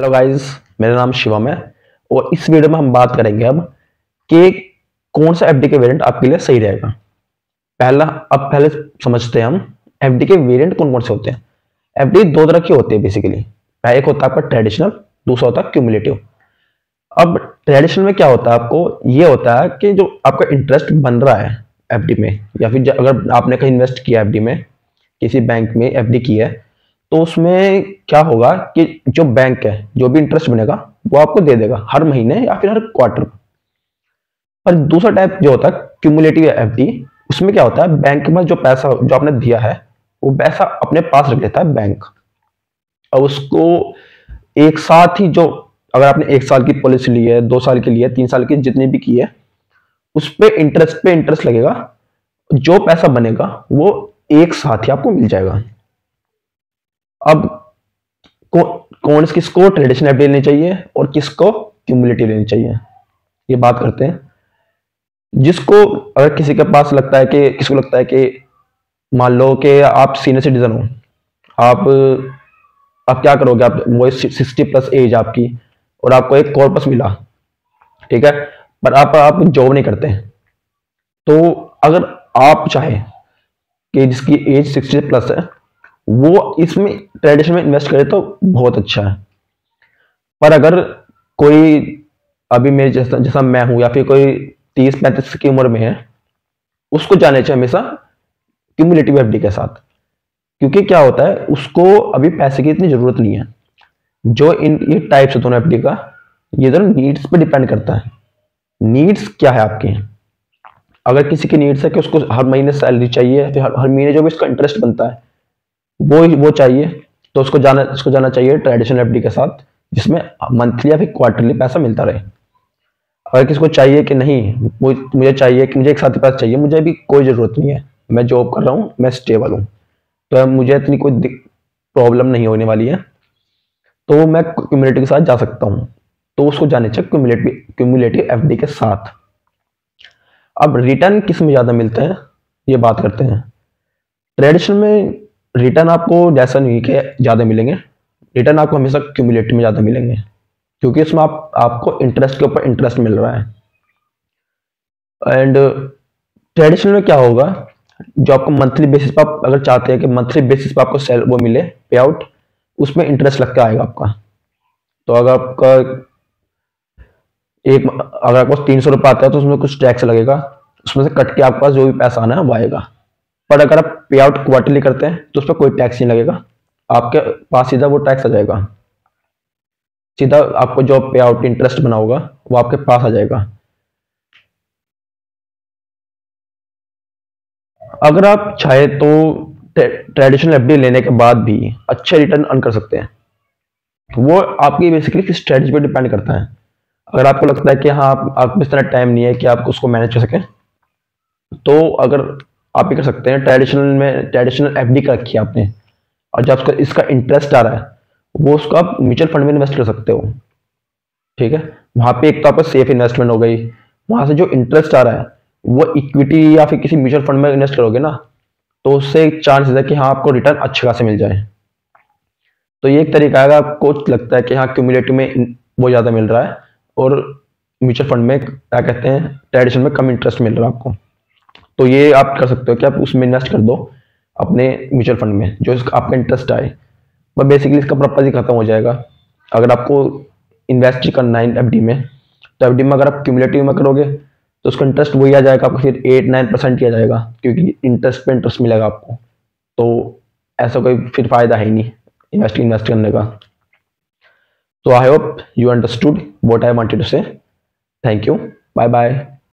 Hello guys, मेरा नाम शिवम है और इस वीडियो में हम बात करेंगे अब कि कौन सा एफडी के वेरिएंट आपके लिए सही रहेगा। पहले समझते हैं हम एफडी के वेरिएंट कौन कौन से होते हैं। एफडी दो तरह के होते हैं बेसिकली। एक होता है आपका ट्रेडिशनल, दूसरा होता है क्यूमुलेटिव। अब ट्रेडिशनल में क्या होता है, आपको ये होता है कि जो आपका इंटरेस्ट बन रहा है एफडी में, या फिर अगर आपने कहीं इन्वेस्ट किया एफडी में, किसी बैंक में एफडी की है, तो उसमें क्या होगा कि जो बैंक है जो भी इंटरेस्ट बनेगा वो आपको दे देगा हर महीने या फिर हर क्वार्टर। पर दूसरा टाइप जो होता है क्यूमुलेटिव एफडी, उसमें क्या होता है बैंक में जो पैसा जो आपने दिया है वो पैसा अपने पास रख लेता है बैंक, और उसको एक साथ ही जो, अगर आपने 1 साल की पॉलिसी ली है, 2 साल की ली है, 3 साल की जितनी भी की है, उस पे इंटरेस्ट लगेगा। जो पैसा बनेगा वो एक साथ ही आपको मिल जाएगा। अब कौन किसको ट्रेडिशनल एफडी लेनी चाहिए और किसको क्यूमुलेटिव लेनी चाहिए, ये बात करते हैं। जिसको, अगर किसी के पास लगता है कि, किसको लगता है कि मान लो कि आप सीनियर सिटीजन हो, आप क्या करोगे, आप वो 60+ एज आपकी और आपको एक कॉर्पस मिला, ठीक है, पर आप जॉब नहीं करते, तो अगर आप चाहे कि जिसकी एज 60+ है वो इसमें ट्रेडिशनल में इन्वेस्ट करे तो बहुत अच्छा है। पर अगर कोई अभी मेरे जैसा मैं हूं, या फिर कोई 30-35 की उम्र में है, उसको जाने चाहिए हमेशा क्यूमुलेटिव एफडी के साथ। क्योंकि क्या होता है, उसको अभी पैसे की इतनी जरूरत नहीं है। जो ये टाइप्स है दोनों एफडी का, ये दोनों नीड्स पे डिपेंड करता है। नीड्स क्या है आपकी, अगर किसी की नीड्स है कि उसको हर महीने सैलरी चाहिए, फिर हर महीने जो भी उसका इंटरेस्ट बनता है वो चाहिए, तो उसको जाना चाहिए ट्रेडिशनल एफडी के साथ, जिसमें मंथली या फिर क्वार्टरली पैसा मिलता रहे। अगर किसी को चाहिए कि नहीं, मुझे चाहिए कि मुझे एक साथ ही पैसा चाहिए, मुझे अभी कोई ज़रूरत नहीं है, मैं जॉब कर रहा हूँ, मैं स्टेबल हूँ, तो मुझे इतनी कोई प्रॉब्लम नहीं होने वाली है, तो मैं क्यूमुलेटिव के साथ जा सकता हूँ, तो उसको जाने चाहिए क्यूमुलेटिव एफडी के साथ। अब रिटर्न किस में ज़्यादा मिलते हैं, ये बात करते हैं। ट्रेडिशनल में रिटर्न आपको जैसा नहीं कि ज़्यादा मिलेंगे, रिटर्न आपको हमेशा क्यूमुलेटिव में ज़्यादा मिलेंगे, क्योंकि इसमें आपको इंटरेस्ट के ऊपर इंटरेस्ट मिल रहा है। एंड ट्रेडिशनल में क्या होगा, जो आपको मंथली बेसिस पर, आप अगर चाहते हैं कि मंथली बेसिस पर आपको वो मिले पे आउट, उसमें इंटरेस्ट लगता आएगा आपका। तो अगर आपको 300 रुपये आता है तो उसमें कुछ टैक्स लगेगा, उसमें से कट के आपके पास जो भी पैसा आना है वो आएगा। पर अगर आप पे आउट क्वार्टरली करते हैं तो उस पर कोई टैक्स नहीं लगेगा, आपके पास सीधा वो टैक्स आ जाएगा, सीधा आपको जो पे आउट इंटरेस्ट बना होगा वो आपके पास आ जाएगा। अगर आप चाहे तो ट्रेडिशनल एफडी लेने के बाद भी अच्छे रिटर्न अर्न कर सकते हैं, वो आपकी बेसिकली किस स्ट्रेटजी पे डिपेंड करता है। अगर आपको लगता है कि हाँ, आपको इस तरह टाइम नहीं है कि आप उसको मैनेज कर सकें, तो अगर आप ही कर सकते हैं, ट्रेडिशनल एफडी का रखी है आपने, और जब इसका इंटरेस्ट आ रहा है वो उसको आप म्यूचुअल फंड में इन्वेस्ट कर सकते हो, ठीक है। वहां पे एक तो आपका सेफ इन्वेस्टमेंट हो गई, वहां से जो इंटरेस्ट आ रहा है वो इक्विटी या फिर किसी म्यूचुअल फंड में इन्वेस्ट करोगे ना, तो उससे एक चांस है कि हाँ, आपको रिटर्न अच्छे खासे मिल जाए। तो ये एक तरीका है, आपको लगता है कि हाँ क्यूमुलेटिव में वो ज़्यादा मिल रहा है और म्यूचुअल फंड में क्या कहते हैं ट्रेडिशनल में कम इंटरेस्ट मिल रहा है आपको, तो ये आप कर सकते हो कि आप उसमें इन्वेस्ट कर दो अपने म्यूचुअल फंड में, जो आपका इंटरेस्ट आए। पर बेसिकली इसका पर्पज ही खत्म हो जाएगा। अगर आपको इन्वेस्ट ही करना है एफडी में, तो एफडी में अगर आप क्यूमुलेटिव में करोगे तो उसका इंटरेस्ट वही आ जाएगा आपको, फिर 8-9% किया जाएगा, क्योंकि इंटरेस्ट पे इंटरेस्ट मिलेगा आपको। तो ऐसा कोई फिर फायदा है ही नहीं इन्वेस्ट करने का। तो I hope you understood what I wanted to say. Thank you, bye bye.